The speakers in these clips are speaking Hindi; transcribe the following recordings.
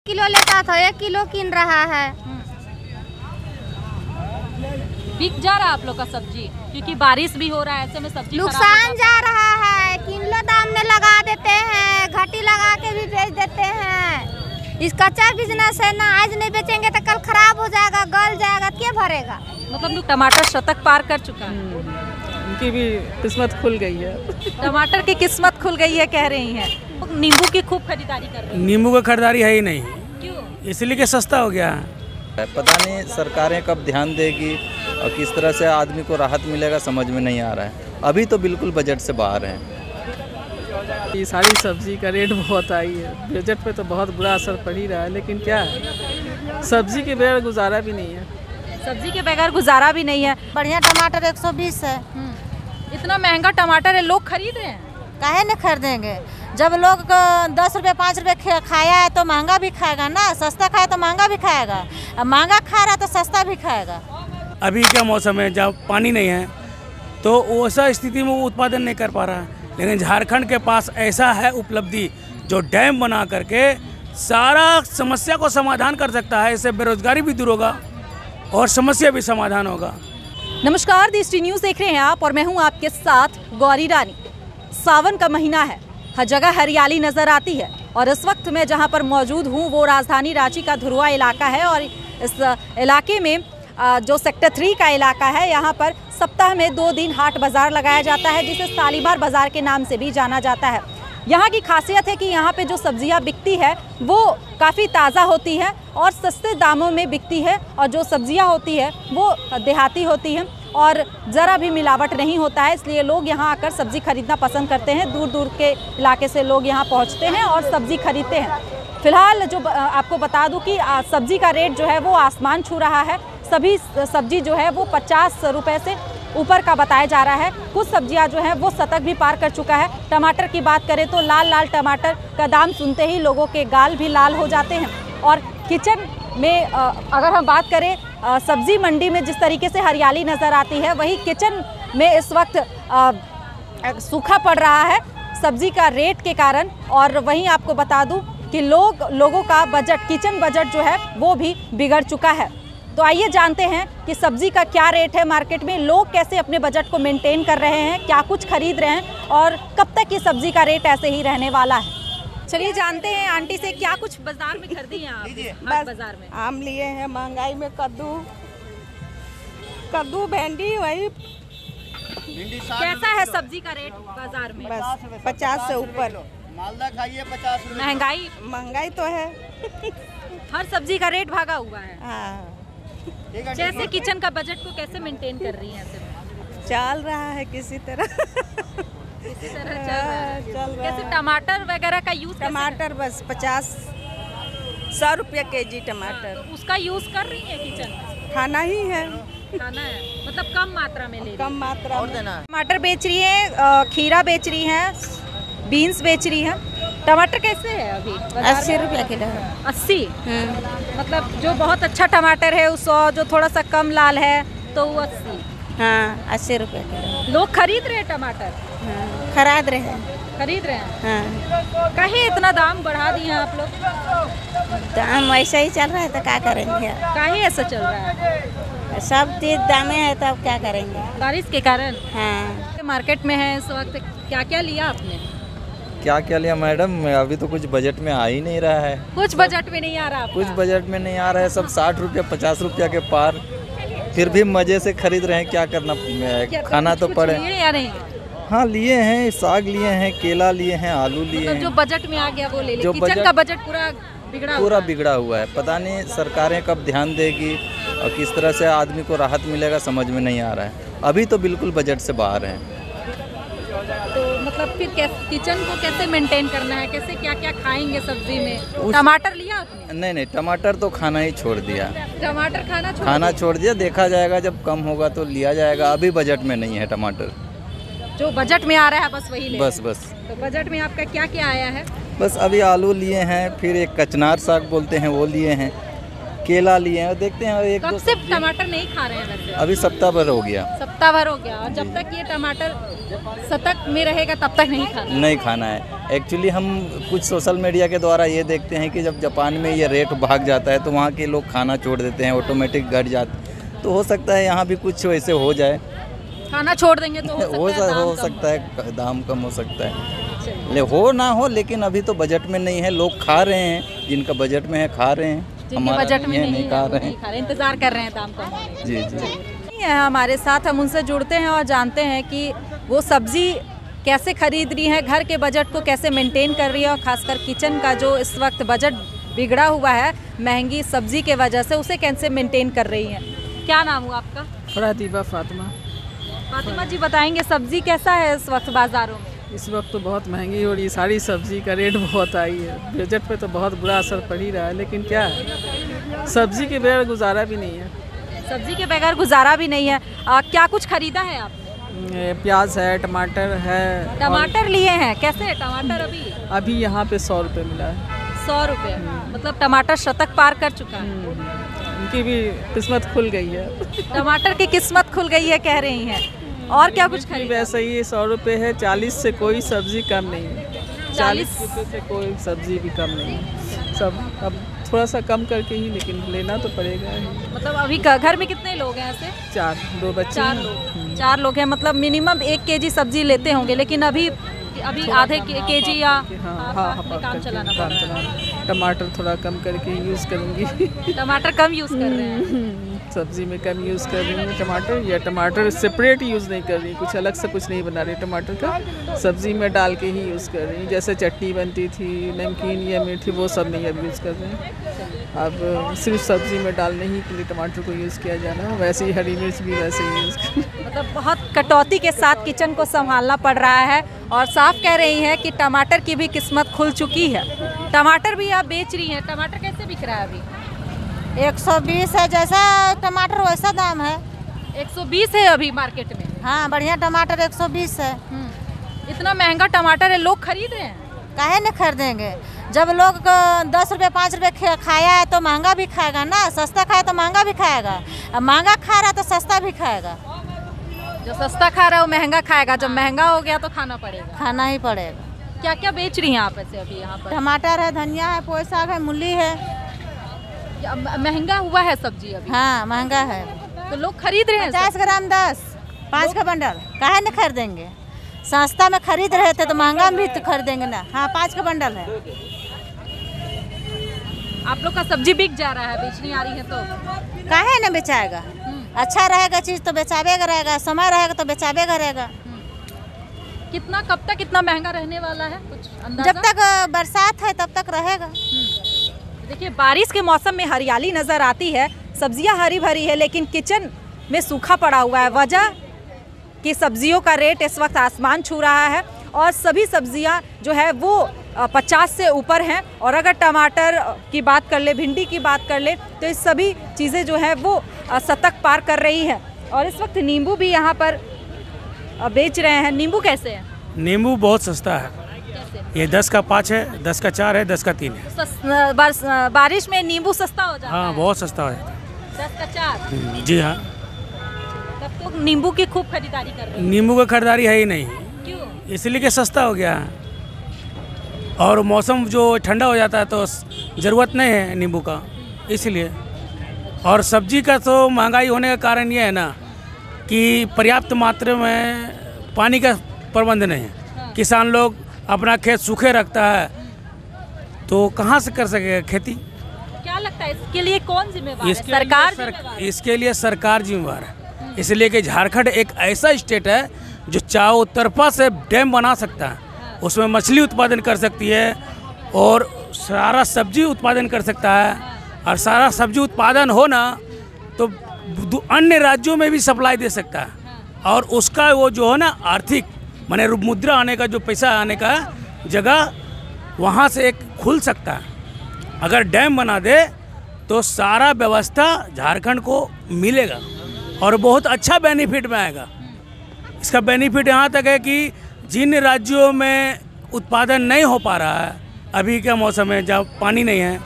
किलो लेता था 1 किलो किन रहा है। बिक जा रहा है आप लोग का सब्जी, क्योंकि बारिश भी हो रहा है, ऐसे में सब्जी नुकसान जा रहा है। किलो दाम में लगा देते हैं, घाटी लगा के भी बेच देते हैं। इस कच्चा बिजनेस है ना, आज नहीं बेचेंगे तो कल खराब हो जाएगा, गल जाएगा, क्या भरेगा। मतलब टमाटर शतक पार कर चुका है। उनकी भी किस्मत खुल गई है। टमाटर की किस्मत खुल गई है कह रही हैं। नींबू की खूब खरीदारी कर रहे हैं। नींबू का खरीदारी है ही नहीं, क्यों? इसलिए कि सस्ता हो गया है। पता नहीं सरकारें कब ध्यान देगी और किस तरह से आदमी को राहत मिलेगा, समझ में नहीं आ रहा है। अभी तो बिल्कुल बजट से बाहर है। ये सारी सब्जी का रेट बहुत आई है, बजट पे तो बहुत बुरा असर पड़ ही रहा है, लेकिन क्या है, सब्जी के बगैर गुजारा भी नहीं है। सब्जी के बगैर गुजारा भी नहीं है। बढ़िया टमाटर 120 है। इतना महंगा टमाटर है, लोग खरीद रहे हैं। काहे न खरीदेंगे, जब लोग 10 रुपये 5 रुपये खाया है तो महंगा भी खाएगा ना। सस्ता खाए तो महंगा भी खाएगा, अब महंगा खा रहा तो सस्ता भी खाएगा। अभी का मौसम है जब पानी नहीं है तो वैसा स्थिति में वो उत्पादन नहीं कर पा रहा है। लेकिन झारखंड के पास ऐसा है उपलब्धि जो डैम बना करके सारा समस्या को समाधान कर सकता है। इससे बेरोजगारी भी दूर होगा और समस्या भी समाधान होगा। नमस्कार, दृष्टि न्यूज़ देख रहे हैं आप और मैं हूं आपके साथ गौरी रानी। सावन का महीना है, हर जगह हरियाली नज़र आती है और इस वक्त मैं जहां पर मौजूद हूं वो राजधानी रांची का धुरुआ इलाका है। और इस इलाके में जो सेक्टर 3 का इलाका है, यहाँ पर सप्ताह में 2 दिन हाट बाज़ार लगाया जाता है, जिसे सालीबार बाज़ार के नाम से भी जाना जाता है। यहाँ की खासियत है कि यहाँ पे जो सब्जियाँ बिकती है वो काफ़ी ताज़ा होती है और सस्ते दामों में बिकती है, और जो सब्जियाँ होती है वो देहाती होती हैं और ज़रा भी मिलावट नहीं होता है। इसलिए लोग यहाँ आकर सब्ज़ी खरीदना पसंद करते हैं। दूर दूर के इलाके से लोग यहाँ पहुँचते हैं और सब्ज़ी खरीदते हैं। फ़िलहाल जो आपको बता दूँ कि सब्ज़ी का रेट जो है वो आसमान छू रहा है। सभी सब्ज़ी जो है वो 50 रुपये से ऊपर का बताया जा रहा है। कुछ सब्जियां जो है वो शतक भी पार कर चुका है। टमाटर की बात करें तो लाल लाल टमाटर का दाम सुनते ही लोगों के गाल भी लाल हो जाते हैं। और किचन में अगर हम बात करें, सब्जी मंडी में जिस तरीके से हरियाली नज़र आती है, वही किचन में इस वक्त सूखा पड़ रहा है सब्जी का रेट के कारण। और वहीं आपको बता दूं कि लोगों का बजट, किचन बजट जो है वो भी बिगड़ चुका है। तो आइए जानते हैं कि सब्जी का क्या रेट है मार्केट में, लोग कैसे अपने बजट को मेंटेन कर रहे हैं, क्या कुछ खरीद रहे हैं और कब तक ये सब्जी का रेट ऐसे ही रहने वाला है। चलिए जानते हैं आंटी से क्या कुछ बाजार में खरीदी हैं आप। बाजार में आम लिए हैं, महंगाई में कद्दू भिंडी, वही कैसा है सब्जी का रेट बाजार में? बस 50 से ऊपर। मालदा खाइए 50 रुपये। महंगाई तो है। हर सब्जी का रेट भागा हुआ है। हाँ, जैसे किचन का बजट को कैसे मेंटेन कर रही हैं? ऐसे चल रहा है किसी तरह। किसी तरह चल रहा है। चल रहा जैसे है। टमाटर वगैरह का यूज, टमाटर बस 50-100 रुपये केजी टमाटर। तो उसका यूज कर रही है किचन में? खाना ही है, खाना है, मतलब कम मात्रा में ले रही है। कम मात्रा में। टमाटर बेच रही है, खीरा बेच रही है, बीन्स बेच रही है। टमाटर कैसे है अभी? 80 रुपये किलो है। 80? मतलब जो बहुत अच्छा टमाटर है 100, जो थोड़ा सा कम लाल है तो वो 80। हाँ, 80 रुपये किलो। लोग खरीद रहे हैं टमाटर? हाँ, खरीद रहे हैं। खरीद रहे हैं। हाँ, कहीं इतना दाम बढ़ा दिए हैं आप लोग? दाम वैसा ही चल रहा है तो क्या करेंगे। कहीं ऐसा चल रहा है? सब चीज दामे है तो अब क्या करेंगे। बारिश के कारण। हाँ, मार्केट में है इस वक्त, क्या क्या लिया आपने? क्या क्या लिया मैडम, अभी तो कुछ बजट में आ ही नहीं रहा है। कुछ बजट में नहीं आ रहा आपका? कुछ बजट में नहीं आ रहा है, सब 60 रुपया 50 रुपया के पार। फिर भी मज़े से खरीद रहे हैं, क्या करना, खाना तो पड़े। या नहीं? हाँ लिए हैं, साग लिए हैं, केला लिए हैं, आलू लिए मतलब हैं। जो बजट में आ गया वो ले जो लिया। किचन का बजट पूरा बिगड़ा हुआ है। पता नहीं सरकारें कब ध्यान देगी और किस तरह से आदमी को राहत मिलेगा, समझ में नहीं आ रहा है। अभी तो बिल्कुल बजट से बाहर है। तो मतलब फिर किचन को कैसे मेंटेन करना है, कैसे क्या क्या खाएंगे सब्जी में? टमाटर लिया आपने? नहीं, टमाटर तो खाना ही छोड़ दिया। टमाटर खाना छोड़ दिया। देखा जाएगा जब कम होगा तो लिया जाएगा। अभी बजट में नहीं है टमाटर। जो बजट में आ रहा है बस वही ले। बस तो बजट में आपका क्या क्या आया है? बस अभी आलू लिए हैं, फिर एक कचनार साग बोलते हैं वो लिए हैं, केला लिए हैं, देखते हैं। एक कब से टमाटर नहीं खा रहे हैं वैसे? अभी सप्ताह भर हो गया। सप्ताह भर हो गया। और जब तक ये टमाटर शतक में रहेगा तब तक नहीं खाना? नहीं खाना है। एक्चुअली हम कुछ सोशल मीडिया के द्वारा ये देखते हैं कि जब जापान में ये रेट भाग जाता है तो वहाँ के लोग खाना छोड़ देते हैं, ऑटोमेटिक घट जाते, तो हो सकता है यहाँ भी कुछ वैसे हो जाए, खाना छोड़ देंगे तो हो सकता है दाम कम हो सकता है, ले हो ना हो, लेकिन अभी तो बजट में नहीं है, लोग खा रहे हैं, जिनका बजट में है खा रहे हैं, जिनके बजट में नहीं खा रहे हैं, इंतजार कर रहे हैं दाम कम होने। जी जी। हमारे साथ हम उनसे जुड़ते हैं और जानते हैं कि वो सब्जी कैसे खरीद रही है, घर के बजट को कैसे मेंटेन कर रही है, और खासकर किचन का जो इस वक्त बजट बिगड़ा हुआ है महंगी सब्जी के वजह से, उसे कैसे मेंटेन कर रही है। क्या नाम हुआ आपका? फरादीबा फातिमा। फातिमा जी बताएंगे सब्जी कैसा है इस वक्त बाज़ारों में? इस वक्त तो बहुत महंगी हो रही है, सारी सब्जी का रेट बहुत आई है, बजट पे तो बहुत बुरा असर पड़ ही रहा है, लेकिन क्या है, सब्जी के बगैर गुजारा भी नहीं है। सब्जी के बगैर गुजारा भी नहीं है। क्या कुछ खरीदा है आपने? प्याज है, टमाटर है। टमाटर लिए हैं, कैसे है टमाटर अभी यहाँ पे 100 रुपये मिला है। 100 रुपये, मतलब टमाटर शतक पार कर चुका है। उनकी भी किस्मत खुल गई है। टमाटर की किस्मत खुल गई है कह रही हैं। और क्या कुछ खरीदा? वैसे ही 100 रुपये है, 40 से कोई सब्जी कम नहीं है, 40 रुपये से कोई सब्जी भी कम नहीं है, सब अब थोड़ा सा कम करके ही, लेकिन लेना तो पड़ेगा ही। मतलब अभी घर में कितने लोग हैं ऐसे? 4, 2 बच्चे। 4 लोग हैं, मतलब मिनिमम 1 केजी सब्जी लेते होंगे, लेकिन अभी आधे केजी या अपने काम चलाना पड़ रहा है। टमाटर थोड़ा कम करके यूज़ करूँगी। टमाटर कम यूज़ कर रहे हैं? सब्जी में कम यूज़ कर रही हूँ टमाटर, या टमाटर सेपरेट यूज़ नहीं कर रही, कुछ अलग से कुछ नहीं बना रही, टमाटर का सब्जी में डाल के ही यूज़ कर रही हूँ। जैसे चटनी बनती थी, नमकीन या मीठी, वो सब नहीं अब यूज़ कर रहे हैं। अब सिर्फ सब्जी में डालने ही के लिए टमाटर को यूज़ किया जाना, वैसे ही हरी मिर्च भी वैसे ही यूज़ कर। मतलब बहुत कटौती के साथ किचन को संभालना पड़ रहा है, और साफ कह रही हैं कि टमाटर की भी किस्मत खुल चुकी है। टमाटर भी आप बेच रही हैं, टमाटर कैसे बिक रहा है अभी? 120 है, जैसा टमाटर वैसा दाम है। 120 है अभी मार्केट में? हाँ, बढ़िया टमाटर 120 है। इतना महंगा टमाटर है, लोग खरीद रहे हैं? काहे न खरीदेंगे, जब लोग 10 रुपये 5 रुपये खाया है तो महंगा भी खाएगा ना, सस्ता खाए तो महंगा भी खाएगा, अब महंगा खा रहा है तो सस्ता भी खाएगा। जो सस्ता खा रहा है वो महंगा खाएगा, जब महंगा हो गया तो खाना पड़ेगा। खाना ही पड़ेगा। क्या क्या बेच रही हैं आप ऐसे अभी यहाँ पर? टमाटर है, धनिया है, पोई साग है, मूली है। महंगा हुआ है सब्जी अभी? हाँ, महंगा है तो लोग खरीद रहे हैं। 50 ग्राम 10, 5 का बंडल, काहे न खरीदेंगे, सस्ता में खरीद रहे थे तो महंगा भी तो खरीदेंगे ना। हाँ, 5 का बंडल है। आप लोग का सब्जी बिक जा रहा है, बेचनी आ रही है तो काहे न बेचाएगा, अच्छा रहेगा चीज़ तो बेचावेगा रहेगा, समय रहेगा तो बेचावेगा रहेगा। कितना, कब तक इतना महंगा रहने वाला है कुछ अंदाजा? जब तक बरसात है तब तक रहेगा। देखिए, बारिश के मौसम में हरियाली नज़र आती है, सब्जियां हरी भरी है, लेकिन किचन में सूखा पड़ा हुआ है। वजह कि सब्जियों का रेट इस वक्त आसमान छू रहा है, और सभी सब्जियां जो है वो 50 से ऊपर हैं। और अगर टमाटर की बात कर ले, भिंडी की बात कर ले, तो ये सभी चीज़ें जो है वो शतक पार कर रही है। और इस वक्त नींबू भी यहाँ पर बेच रहे हैं। नींबू कैसे है? नींबू बहुत सस्ता है, ये 10 का 5 है, 10 का 4 है, 10 का 3 है। बारिश में नींबू सस्ता हो जाता है? हाँ, बहुत सस्ता हो जाता है। 10 का 4? जी हाँ। तब तो नींबू की खूब खरीदारी कर रहे हैं। नींबू का खरीदारी है ही नहीं। क्यों? इसलिए कि सस्ता हो गया है, और मौसम जो ठंडा हो जाता है तो ज़रूरत नहीं है नींबू का, इसलिए। और सब्जी का तो महंगाई होने का कारण ये है ना कि पर्याप्त मात्रा में पानी का प्रबंध नहीं है। किसान लोग अपना खेत सूखे रखता है तो कहाँ से कर सकेगा खेती? क्या लगता है इसके लिए कौन जिम्मेवार है? सरकार? इसके लिए सरकार जिम्मेवार है, इसलिए कि झारखंड एक ऐसा स्टेट है जो चारों तरफा से डैम बना सकता है, उसमें मछली उत्पादन कर सकती है और सारा सब्जी उत्पादन कर सकता है, और सारा सब्जी उत्पादन हो ना तो अन्य राज्यों में भी सप्लाई दे सकता है, और उसका वो जो है ना आर्थिक माने मुद्रा आने का, जो पैसा आने का जगह वहाँ से एक खुल सकता है। अगर डैम बना दे तो सारा व्यवस्था झारखंड को मिलेगा और बहुत अच्छा बेनिफिट में आएगा। इसका बेनिफिट यहाँ तक है कि जिन राज्यों में उत्पादन नहीं हो पा रहा है, अभी का मौसम है जब पानी नहीं है,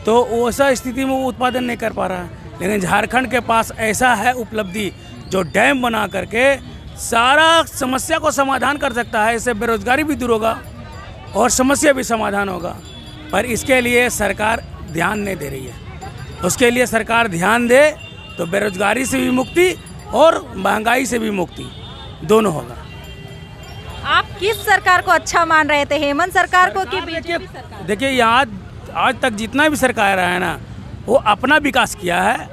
तो वैसा स्थिति में वो उत्पादन नहीं कर पा रहा है, लेकिन झारखंड के पास ऐसा है उपलब्धि जो डैम बना करके सारा समस्या को समाधान कर सकता है। इससे बेरोजगारी भी दूर होगा और समस्या भी समाधान होगा। पर इसके लिए सरकार ध्यान नहीं दे रही है। उसके लिए सरकार ध्यान दे तो बेरोजगारी से भी मुक्ति और महंगाई से भी मुक्ति दोनों होगा। आप किस सरकार को अच्छा मान रहे थे, हेमंत सरकार को कि बीजेपी सरकार? देखिए, यहाँ आज तक जितना भी सरकार रहा है ना, वो अपना विकास किया है,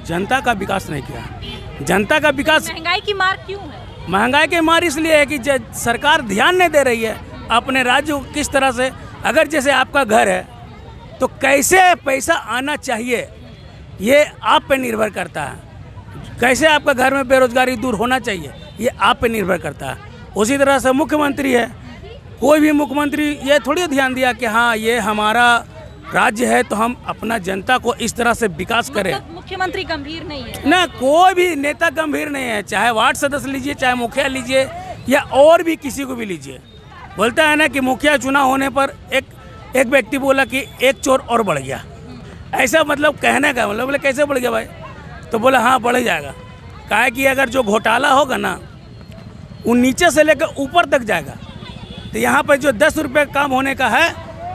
जनता का विकास नहीं किया। जनता का विकास, महंगाई की मार क्यों है? महंगाई की मार इसलिए है कि सरकार ध्यान नहीं दे रही है अपने राज्य को किस तरह से। अगर जैसे आपका घर है तो कैसे पैसा आना चाहिए ये आप पे निर्भर करता है। कैसे आपका घर में बेरोजगारी दूर होना चाहिए ये आप पे निर्भर करता है। उसी तरह से मुख्यमंत्री है, कोई भी मुख्यमंत्री ये थोड़ी ध्यान दिया कि हाँ ये हमारा राज्य है तो हम अपना जनता को इस तरह से विकास करें। मतलब मुख्यमंत्री गंभीर नहीं है ना, कोई भी नेता गंभीर नहीं है। चाहे वार्ड सदस्य लीजिए, चाहे मुखिया लीजिए, या और भी किसी को भी लीजिए। बोलता है ना कि मुखिया चुनाव होने पर एक व्यक्ति बोला कि एक चोर और बढ़ गया। ऐसा मतलब कहने का मतलब, बोले कैसे बढ़ गया भाई? तो बोला हाँ बढ़ जाएगा। काहे कि अगर जो घोटाला होगा ना वो नीचे से लेकर ऊपर तक जाएगा। तो यहाँ पर जो 10 रुपये काम होने का है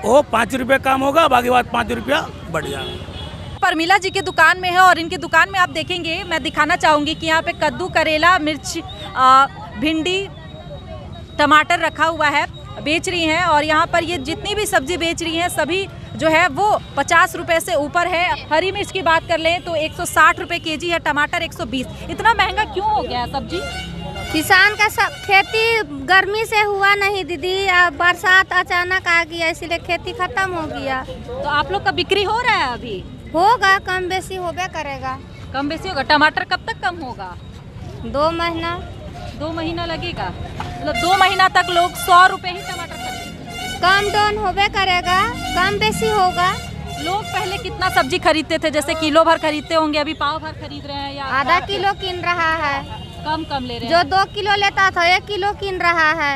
वो 5 रुपये काम होगा, बाकी बात 5 रुपया बढ़ जाएगा। परमिला जी की दुकान में है और इनकी दुकान में आप देखेंगे, मैं दिखाना चाहूँगी कि यहाँ पे कद्दू, करेला, मिर्च, भिंडी, टमाटर रखा हुआ है, बेच रही हैं। और यहाँ पर ये जितनी भी सब्जी बेच रही हैं सभी जो है वो 50 रुपये से ऊपर है। हरी मिर्च की बात कर लें तो 160 रुपये केजी है, टमाटर 120। इतना महंगा क्यों हो गया है सब्जी? किसान का सब खेती गर्मी से हुआ नहीं दीदी, बरसात अचानक आ गया इसलिए खेती खत्म हो गया। तो आप लोग का बिक्री हो रहा है अभी? होगा, कम बेसी होबे करेगा। कम बेसी होगा। टमाटर कब तक कम होगा? 2 महीना। 2 महीना लगेगा? मतलब 2 महीना तक लोग 100 रुपये ही टमाटर खरीदेंगे? कम डाउन होबे करेगा, कम बेसी होगा। लोग पहले कितना सब्जी खरीदते थे? जैसे किलो भर खरीदते होंगे, अभी पाव भर खरीद रहे हैं या आधा किलो किन रहा है। कम ले रहे हैं। जो 2 किलो लेता था 1 किलो किन रहा है।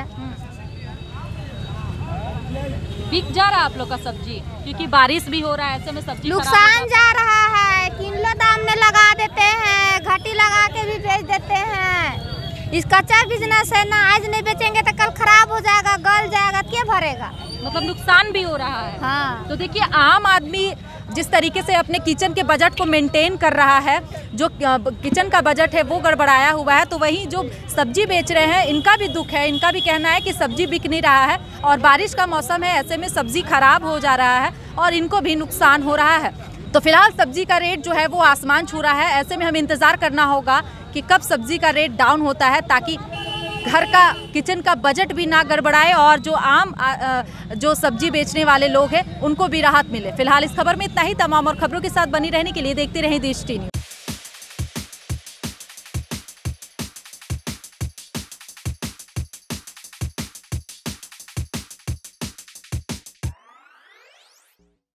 बिक जा रहा है आप लोग का सब्जी? क्योंकि बारिश भी हो रहा है, ऐसे में सब्जी नुकसान जा रहा है। किलो दाम में लगा देते हैं, घाटी लगा के भी बेच देते हैं। इस कच्चा बिजनेस है ना, आज नहीं बेचेंगे तो कल खराब हो जाएगा, गल जाएगा, क्या भरेगा? मतलब नुकसान भी हो रहा है। हाँ। तो देखिए, आम आदमी जिस तरीके से अपने किचन के बजट को मेंटेन कर रहा है, जो किचन का बजट है वो गड़बड़ाया हुआ है, तो वहीं जो सब्जी बेच रहे हैं इनका भी दुख है। इनका भी कहना है कि सब्जी बिक नहीं रहा है और बारिश का मौसम है, ऐसे में सब्जी खराब हो जा रहा है और इनको भी नुकसान हो रहा है। तो फिलहाल सब्जी का रेट जो है वो आसमान छू रहा है। ऐसे में हमें इंतज़ार करना होगा कि कब सब्जी का रेट डाउन होता है, ताकि घर का किचन का बजट भी ना गड़बड़ाए और जो आम जो सब्जी बेचने वाले लोग हैं उनको भी राहत मिले। फिलहाल इस खबर में इतना ही। तमाम और खबरों के साथ बनी रहने के लिए देखते रहें देश टी न्यूज़।